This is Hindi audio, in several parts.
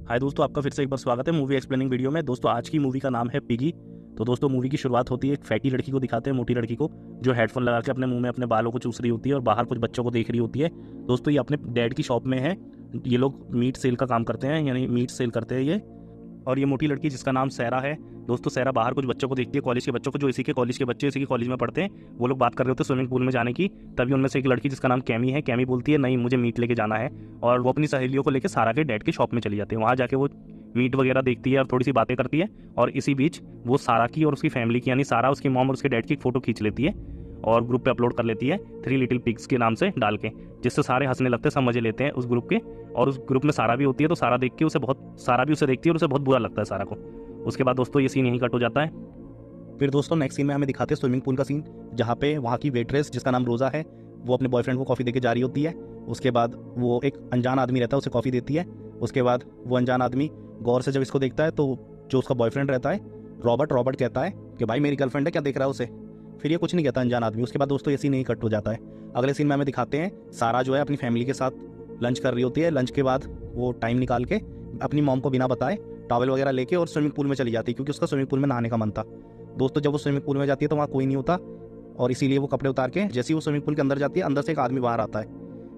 हाय दोस्तों, आपका फिर से एक बार स्वागत है मूवी एक्सप्लेनिंग वीडियो में। दोस्तों आज की मूवी का नाम है पिगी। तो दोस्तों मूवी की शुरुआत होती है एक फैटी लड़की को दिखाते हैं, मोटी लड़की को, जो हेडफोन लगा के अपने मुंह में अपने बालों को चूस रही होती है और बाहर कुछ बच्चों को देख रही होती है। दोस्तों ये अपने डैड की शॉप में है। ये लोग मीट सेल का काम करते हैं, यानी मीट सेल करते हैं ये। और ये मोटी लड़की जिसका नाम सैरा है। दोस्तों सैरा बाहर कुछ बच्चों को देखती है, कॉलेज के बच्चों को, जो इसी के कॉलेज के बच्चे इसी के कॉलेज में पढ़ते हैं। वो लोग बात कर रहे होते हैं स्विमिंग पूल में जाने की। तभी उनमें से एक लड़की जिसका नाम कैमी है, कैमी बोलती है नहीं मुझे मीट लेके जाना है। और वो अपनी सहेलियों को लेकर सारा के डैड की शॉप में चली जाती है। वहाँ जाके वो मीट वगैरह देखती है और थोड़ी सी बातें करती है। और इसी बीच वो सारा की और उसकी फैमिली की, यानी सारा, उसकी मॉम और उसके डैड की एक फ़ोटो खींच लेती है और ग्रुप पे अपलोड कर लेती है 3 लिटिल पिग्स के नाम से डाल के, जिससे सारे हंसने लगते हैं, सब मजे लेते हैं उस ग्रुप के। और उस ग्रुप में सारा भी होती है, तो सारा देख के सारा भी उसे देखती है और उसे बहुत बुरा लगता है सारा को। उसके बाद दोस्तों ये सीन यहीं कट हो जाता है। फिर दोस्तों नेक्स्ट सीन में हमें दिखाते हैं स्विमिंग पूल का सीन, जहाँ पे वहाँ की वेट्रेस जिसका नाम रोज़ा है, वो अपने बॉयफ्रेंड को कॉफ़ी देके जा रही होती है। उसके बाद वो एक अनजान आदमी रहता है, उसे कॉफ़ी देती है। उसके बाद वो अनजान आदमी गौर से जब इसको देखता है तो जो उसका बॉयफ्रेंड रहता है रॉबर्ट कहता है कि भाई मेरी गर्लफ्रेंड है, क्या देख रहा है उसे। फिर ये कुछ नहीं कहता अनजान आदमी। उसके बाद दोस्तों ये सीन नहीं कट हो जाता है। अगले सीन में हमें दिखाते हैं सारा जो है अपनी फैमिली के साथ लंच कर रही होती है। लंच के बाद वो टाइम निकाल के अपनी मॉम को बिना बताए टॉवल वगैरह लेके और स्विमिंग पूल में चली जाती है, क्योंकि उसका स्विमिंग पूल में नहाने का मन था। दोस्तों जब वो स्विमिंग पूल में जाती है तो वहाँ कोई नहीं होता, और इसीलिए वो कपड़े उतार के जैसे ही वो स्विमिंग पूल के अंदर जाती है, अंदर से एक आदमी बाहर आता है,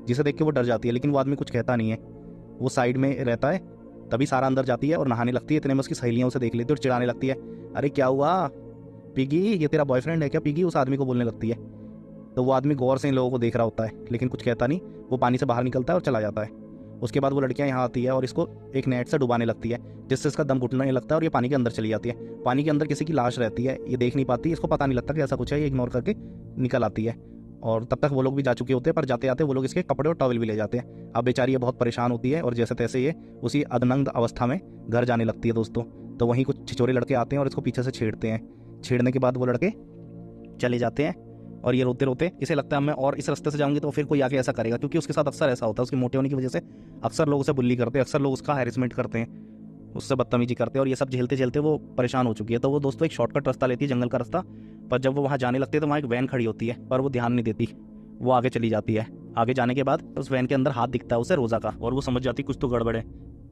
जिसे देख के वो डर जाती है। लेकिन वो आदमी कुछ कहता नहीं है, वो साइड में रहता है। तभी सारा अंदर जाती है और नहाने लगती है। इतने में उसकी सहेलियाँ उसे देख लेती है और चिढ़ाने लगती है, अरे क्या हुआ पिगी, ये तेरा बॉयफ्रेंड है क्या पिगी, उस आदमी को बोलने लगती है। तो वो आदमी गौर से इन लोगों को देख रहा होता है, लेकिन कुछ कहता नहीं। वो पानी से बाहर निकलता है और चला जाता है। उसके बाद वो लड़कियां यहाँ आती है और इसको एक नेट से डुबाने लगती है, जिससे इसका दम घुटने लगता है और ये पानी के अंदर चली जाती है। पानी के अंदर किसी की लाश रहती है, ये देख नहीं पाती, इसको पता नहीं लगता कि ऐसा कुछ है, ये इग्नोर करके निकल आती है। और तब तक वो लोग भी जा चुके होते हैं, पर जाते जाते वो लोग इसके कपड़े और टॉवल भी ले जाते हैं। अब बेचारी ये बहुत परेशान होती है और जैसे तैसे ये उसी अधनंग अवस्था में घर जाने लगती है। दोस्तों तो वहीं कुछ छिछोरे लड़के आते हैं और इसको पीछे से छेड़ते हैं। छेड़ने के बाद वो लड़के चले जाते हैं और ये रोते रोते, इसे लगता है मैं और इस रास्ते से जाऊंगी तो फिर कोई आके ऐसा करेगा, क्योंकि उसके साथ अक्सर ऐसा होता है। उसके मोटे होने की वजह से अक्सर लोग उसे बुल्ली करते हैं, अक्सर लोग उसका हैरेसमेंट करते हैं, उससे बदतमीजी करते हैं। और ये सब झेलते झेलते वो परेशान हो चुकी है। तो वो दोस्तों एक शॉर्टकट रास्ता लेती है, जंगल का रास्ता। पर जब वो वहाँ जाने लगते हैं तो वहाँ एक वैन खड़ी होती है, पर वो ध्यान नहीं देती, वो आगे चली जाती है। आगे जाने के बाद उस वैन के अंदर हाथ दिखता है उसे रोज़ा का, और वो समझ जाती है कुछ तो गड़बड़ है।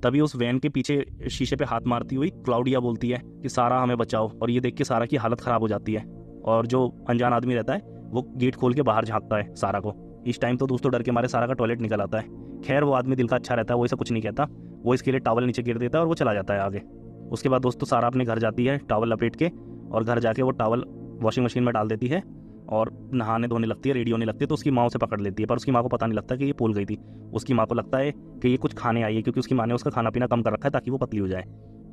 तभी उस वैन के पीछे शीशे पे हाथ मारती हुई क्लाउडिया बोलती है कि सारा हमें बचाओ। और ये देख के सारा की हालत ख़राब हो जाती है, और जो अनजान आदमी रहता है वो गेट खोल के बाहर झांकता है सारा को। इस टाइम तो दोस्तों डर के मारे सारा का टॉयलेट निकल आता है। खैर वो आदमी दिल का अच्छा रहता है, वो ऐसा कुछ नहीं कहता, वो इसके लिए टॉवल नीचे गिर देता है और वो चला जाता है आगे। उसके बाद दोस्तों सारा अपने घर जाती है टॉवल लपेट के, और घर जाके वो टॉवल वॉशिंग मशीन में डाल देती है और नहाने धोने लगती है, रेडी होने लगती है। तो उसकी माँ उसे पकड़ लेती है, पर उसकी माँ को पता नहीं लगता कि ये भूल गई थी। उसकी माँ को लगता है कि ये कुछ खाने आई है, क्योंकि उसकी माँ ने उसका खाना पीना कम कर रखा है ताकि वो पतली हो जाए।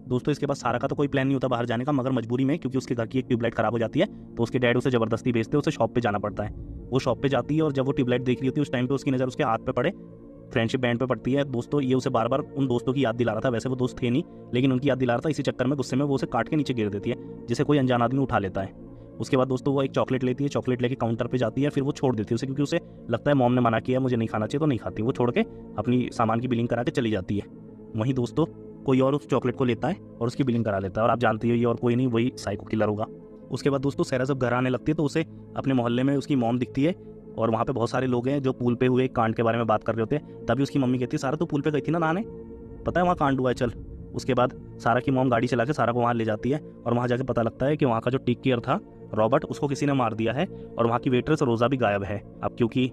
दोस्तों इसके बाद सारा का तो कोई प्लान नहीं होता बाहर जाने का, मगर मजबूरी में, क्योंकि उसके घर की एक ट्यूबलाइट खराब हो जाती है, तो उसके डैड उसे जबरदस्ती भेजते हैं, उसे शॉप पे जाना पड़ता है। वो शॉप पे जाती है और जब वो ट्यूबलाइट देख रही होती है उस टाइम पे उसकी नज़र उसके हाथ पे पड़े फ्रेंडशिप बैंड पे पड़ती है। दोस्तों ये उसे बार बार उन दोस्तों की याद दिला रहा था, वैसे वो दोस्त थे नहीं, लेकिन उनकी याद दिला रहा था। इसी चक्कर में गुस्से में वो उसे काट के नीचे गिर देती है, जिसे कोई अनजान आदमी उठा लेता है। उसके बाद दोस्तों वो एक चॉकलेट लेती है, चॉकलेट लेके काउंटर पे जाती है, फिर वो छोड़ देती है उसे, क्योंकि उसे लगता है मॉम ने मना किया मुझे नहीं खाना चाहिए, तो नहीं खाती। वो छोड़ के अपनी सामान की बिलिंग करा के चली जाती है। वहीं दोस्तों कोई और उस चॉकलेट को लेता है और उसकी बिलिंग करा लेता है, और आप जानती हो ये और कोई नहीं, वही साइको किलर होगा। उसके बाद दोस्तों सैरा जब घर आने लगती है तो उसे अपने मोहल्ले में उसकी मॉम दिखती है, और वहाँ पे बहुत सारे लोग हैं जो पूल पे हुए कांड के बारे में बात कर रहे होते हैं। तभी उसकी मम्मी कहती है सारा तो पूल पे गई थी ना नहाने, पता है वहाँ कांड हुआ है, चल। उसके बाद सारा की मॉम गाड़ी चला के सारा को वहाँ ले जाती है, और वहाँ जाके पता लगता है कि वहाँ का जो टेक केयर था रॉबर्ट, उसको किसी ने मार दिया है, और वहाँ की वेट्रेस रोज़ा भी गायब है। अब क्योंकि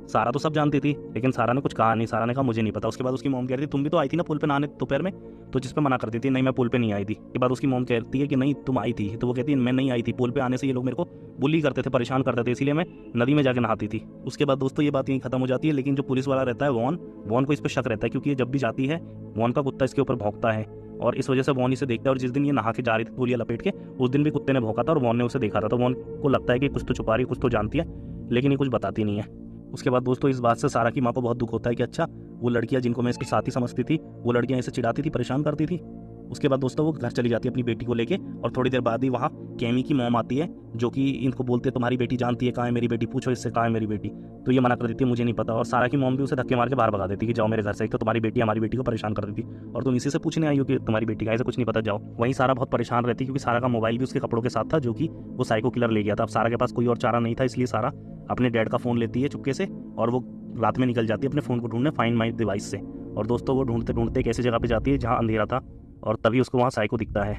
सारा तो सब जानती थी, लेकिन सारा ने कुछ कहा नहीं, सारा ने कहा मुझे नहीं पता। उसके बाद उसकी मॉम कह रही थी तुम भी तो आई थी ना पूल पे नहाने दोपहर में, तो जिस पे मना करती थी नहीं मैं पूल पे नहीं आई थी। के बाद उसकी मॉम कहती है कि नहीं तुम आई थी, तो वो कहती है मैं नहीं आई थी, पूल पे आने से ये लोग मेरे को बुली करते थे, परेशान करते थे, इसीलिए मैं नदी में जाके नहाती थी। उसके बाद दोस्तों ये बात यहीं खत्म हो जाती है। लेकिन जो पुलिस वाला रहता है वॉन को इस पर शक रहता है, क्योंकि ये जब भी जाती है वॉन का कुत्ता इसके ऊपर भौंकता है, और इस वजह से वॉन इसे देखता है। और जिस दिन ये नहा के जा रही थी तौलिया लपेट के, उस दिन भी कुत्ते ने भौंका था और वॉन ने उसे देखा था। तो वॉन को लगता है कि कुछ तो छुपा रही, कुछ तो जानती है, लेकिन ये कुछ बताती नहीं है। उसके बाद दोस्तों इस बात से सारा की माँ को बहुत दुख होता है कि अच्छा वो लड़कियाँ जिनको मैं इसकी साथी समझती थी, वो लड़कियाँ इसे चिढ़ाती थी, परेशान करती थी। उसके बाद दोस्तों वो घर चली जाती है अपनी बेटी को लेके, और थोड़ी देर बाद ही वहाँ कैमी की मॉम आती है, जो कि इनको बोलते हैं तुम्हारी बेटी जानती है कहाँ है मेरी बेटी, पूछो इससे कहाँ है मेरी बेटी। तो ये मना कर देती है मुझे नहीं पता, और सारा की मॉम भी उसे धक्के मार के बाहर भगा देती है कि जाओ मेरे घर से, एक तो तुम्हारी बेटी हमारी बेटी को परेशान कर देती और तुम इसी से पूछने आई हो कि तुम्हारी बेटी का, ऐसे कुछ नहीं पता जाओ। वहीं सारा बहुत परेशान रहती है, क्योंकि सारा का मोबाइल भी उसके कपड़ों के साथ था, जो कि वो साइको किलर ले गया था। अब सारा के पास कोई और चारा नहीं था, इसलिए सारा अपने डैड का फ़ोन लेती है चुपके से, और वो रात में निकल जाती है अपने फ़ोन को ढूंढने फाइंड माई डिवाइस से। और दोस्तों वो ढूंढते ढूंढते एक ऐसी जगह पे जाती है जहाँ अंधेरा था, और तभी उसको वहाँ साइको दिखता है।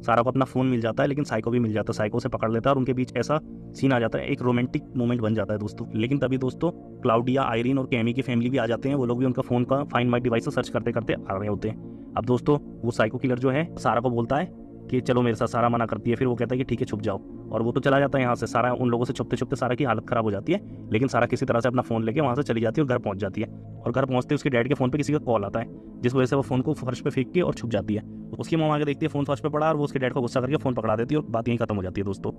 सारा को अपना फ़ोन मिल जाता है, लेकिन साइको भी मिल जाता है। साइको से पकड़ लेता है और उनके बीच ऐसा सीन आ जाता है, एक रोमांटिक मोमेंट बन जाता है दोस्तों। लेकिन तभी दोस्तों क्लाउडिया, आयरीन और कैमी की फैमिली भी आ जाते हैं। वो लोग भी उनका फ़ोन का फाइंड माई डिवाइस से सर्च करते करते आ रहे होते हैं। अब दोस्तों वो साइको किलर जो है सारा को बोलता है कि चलो मेरे साथ। सारा मना करती है, फिर वो कहता है कि ठीक है छुप जाओ, और वो तो चला जाता है यहाँ से। सारा उन लोगों से छुपते छुपते सारा की हालत खराब हो जाती है, लेकिन सारा किसी तरह से अपना फ़ोन लेके वहाँ से चली जाती है और घर पहुँच जाती है। और घर पहुँचते उसके डैड के फ़ोन पे किसी का कॉल आता है, जिस वजह से वो फ़ोन को फर्श पे फेंक के और छुप जाती है। उसकी मॉम आगे देखती है फ़ोन फर्श पे पड़ा, और वो उसके डैड को गुस्सा करके फ़ोन पकड़ा देती है और बात यहीं खत्म हो जाती है दोस्तों।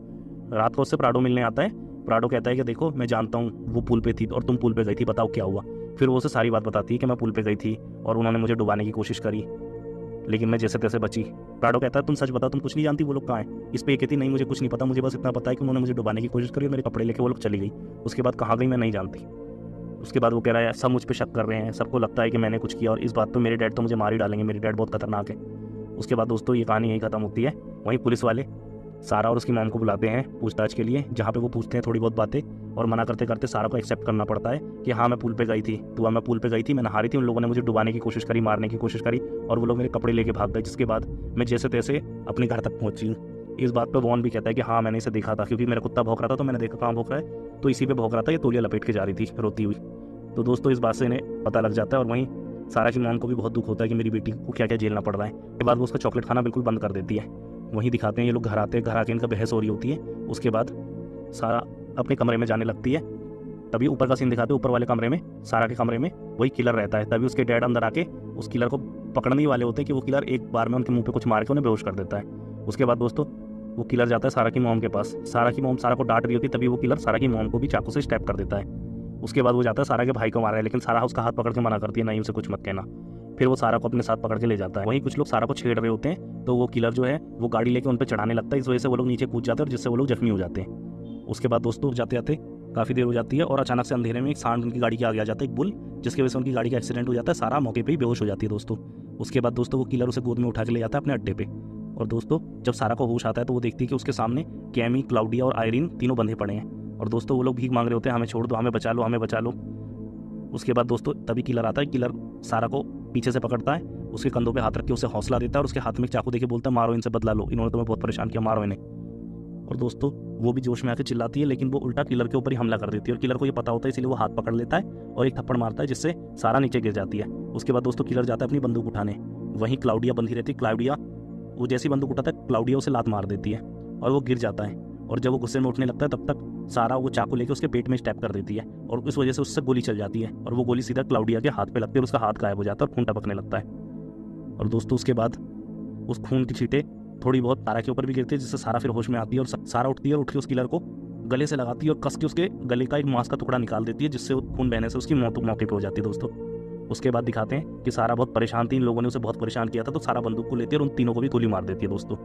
रात को उससे प्राडो मिलने आता है। प्राडो कहता है कि देखो मैं जानता हूँ वो पूल पे थी और तुम पूल पे गई थी, बताओ क्या हुआ। फिर वो उसे सारी बात बताती है कि मैं पूल पे गई थी और उन्होंने मुझे डुबाने की कोशिश करी, लेकिन मैं जैसे तैसे बची। प्राडो कहता है तुम सच बताओ, तुम कुछ नहीं जानती वो लोग कहाँ हैं। इस पे ये कहती नहीं मुझे कुछ नहीं पता, मुझे बस इतना पता है कि उन्होंने मुझे डुबाने की कोशिश करी और मेरे कपड़े लेके वो लोग चली गई। उसके बाद कहाँ गई मैं नहीं जानती। उसके बाद वो कह रहा है सब मुझ पे शक कर रहे हैं, सबको लगता है कि मैंने कुछ किया, और इस बात पे मेरे डैड तो मुझे मार ही डालेंगे, मेरे डैड बहुत खतरनाक है। उसके बाद दोस्तों ये कहानी यहीं खत्म होती है। वहीं पुलिस वाले सारा और उसकी मॉम को बुलाते हैं पूछताछ के लिए, जहाँ पे वो पूछते हैं थोड़ी बहुत बातें, और मना करते करते सारा को एक्सेप्ट करना पड़ता है कि हाँ मैं पूल पे गई थी, तो मैं पूल पे गई थी, मैं नहा रही थी, उन लोगों ने मुझे डुबाने की कोशिश करी, मारने की कोशिश करी, और वो लोग मेरे कपड़े लेके भाग गए, जिसके बाद मैं जैसे तैसे अपने घर तक पहुंची हूँ। इस बात पे वॉन भी कहता है कि हाँ मैंने इसे देखा था, क्योंकि मेरा कुत्ता भौंक रहा था तो मैंने देखा कहाँ भौंक रहा है, तो इसी पे भौंक रहा था, ये तौलिया लपेट के जा रही थी रोती हुई। तो दोस्तों इस बात से इन्हें पता लग जाता है, और वहीं सारा की मॉम को भी बहुत दुख होता है कि मेरी बेटी को क्या क्या झेलना पड़ रहा है। उसके बाद वो उसका चॉकलेट खाना बिल्कुल बंद कर देती है। वहीं दिखाते हैं ये लोग घर आते हैं, घर आके इनका बहस हो रही होती है। उसके बाद सारा अपने कमरे में जाने लगती है। तभी ऊपर का सीन दिखाते हैं, ऊपर वाले कमरे में सारा के कमरे में वही किलर रहता है। तभी उसके डैड अंदर आके उस किलर को पकड़ने वाले होते हैं कि वो किलर एक बार में उनके मुंह पे कुछ मार के उन्हें बेहोश कर देता है। उसके बाद दोस्तों वो किलर जाता है सारा की मॉम के पास। सारा की मॉम सारा को डांट रही होती है, तभी वो किलर सारा की मॉम को भी चाकू से स्टैप कर देता है। उसके बाद वो जाता है सारा के भाई को मार रहा है, लेकिन सारा उसका हाथ पकड़ के मना करती है, नहीं उसे कुछ मत कहना। फिर वो सारा को अपने साथ पकड़ के ले जाता है। वहीं कुछ लोग सारा को छेड़ रहे होते हैं, तो वो किलर जो है वो गाड़ी लेके उन पर चढ़ाने लगता है। इस वजह से वो लोग नीचे कूद जाते हैं और जिससे वो लोग जख्मी हो जाते हैं। उसके बाद दोस्तों जाते जाते काफ़ी देर हो जाती है, और अचानक से अंधेरे में एक सांड उनकी गाड़ी के आगे आ जाता है, एक बुल, जिसकी वजह से उनकी गाड़ी का एक्सीडेंट हो जाता है। सारा मौके पर ही बेहोश हो जाती है दोस्तों। उसके बाद दोस्तों वो किलर उसे गोद में उठा के ले जाता है अपने अड्डे पे। और दोस्तों जब सारा को होश आता है तो वो देखती है कि उसके सामने कैमी, क्लाउडिया और आयरीन तीनों बंधे पड़े हैं, और दोस्तों वो लोग भीख मांग रहे होते हैं, हमें छोड़ दो, हमें बचा लो, हमें बचा लो। उसके बाद दोस्तों तभी किलर आता है। किलर सारा को पीछे से पकड़ता है, उसके कंधों पे हाथ रख के उसे हौसला देता है, और उसके हाथ में एक चाकू देके बोलता है मारो इनसे, बदला लो, इन्होंने तुम्हें बहुत परेशान किया, मारो इन्हें। और दोस्तों वो भी जोश में आके चिल्लाती है, लेकिन वो उल्टा किलर के ऊपर ही हमला कर देती है, और किलर को ये पता होता है, इसलिए वो हाथ पकड़ लेता है और एक थप्पड़ मारता है, जिससे सारा नीचे गिर जाती है। उसके बाद दोस्तों किलर जाता है अपनी बंदूक उठाने। वहीं क्लाउडिया बंधी रहती है। क्लाउडिया वो जैसी बंदूक उठाता है, क्लाउडिया उसे लात मार देती है और वो गिर जाता है। और जब वो गुस्से में उठने लगता है, तब तक सारा वो चाकू लेके उसके पेट में स्टैप कर देती है, और इस वजह से उससे गोली चल जाती है, और वो गोली सीधा क्लाउडिया के हाथ पे लगती है, और उसका हाथ गायब हो जाता है और खून टपकने लगता है। और दोस्तों उसके बाद उस खून की छींटें थोड़ी बहुत सारा के ऊपर भी गिरती है, जिससे सारा फिर होश में आती है, और सारा उठती है और उठ के उस किलर को गले से लगाती है और कस के उसके गले का एक मांस का टुकड़ा निकाल देती है, जिससे खून बहने से उसकी मौत मौके पर हो जाती है दोस्तों। उसके बाद दिखाते हैं कि सारा बहुत परेशान थी, इन लोगों ने उसे बहुत परेशान किया था, तो सारा बंदूक को लेती है और उन तीनों को भी गोली मार देती है दोस्तों।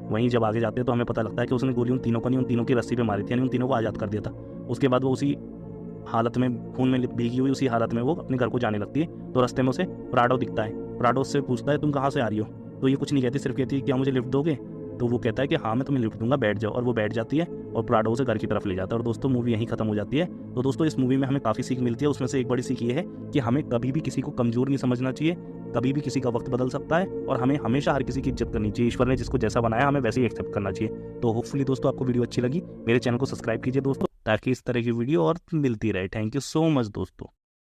वहीं जब आगे जाते हैं तो हमें पता लगता है कि उसने गोली उन तीनों को नहीं, उन तीनों की रस्सी पे मारी थी, यानी उन तीनों को आज़ाद कर दिया था। उसके बाद वो उसी हालत में, खून में भीगी हुई उसी हालत में वो अपने घर को जाने लगती है। तो रास्ते में उसे प्राडो दिखता है। प्राडो उससे पूछता है तुम कहाँ से आ रही हो, तो ये कुछ नहीं कहती, सिर्फ कहती है क्या मुझे लिफ्ट दोगे। तो वो कहता है कि हाँ मैं तुम्हें लिफ्ट दूंगा, बैठ जाओ, और वो बैठ जाती है और प्राडो उसे घर की तरफ ले जाता है। और दोस्तों मूवी यहीं खत्म हो जाती है। तो दोस्तों इस मूवी में हमें काफ़ी सीख मिलती है। उसमें से एक बड़ी सीख ये है कि हमें कभी भी किसी को कमज़ोर नहीं समझना चाहिए, कभी भी किसी का वक्त बदल सकता है, और हमें हमेशा हर किसी की इज्जत करनी चाहिए। ईश्वर ने जिसको जैसा बनाया हमें वैसे ही एक्सेप्ट करना चाहिए। तो होपफुली दोस्तों आपको वीडियो अच्छी लगी। मेरे चैनल को सब्सक्राइब कीजिए दोस्तों, ताकि इस तरह की वीडियो और मिलती रहे। थैंक यू सो मच दोस्तों।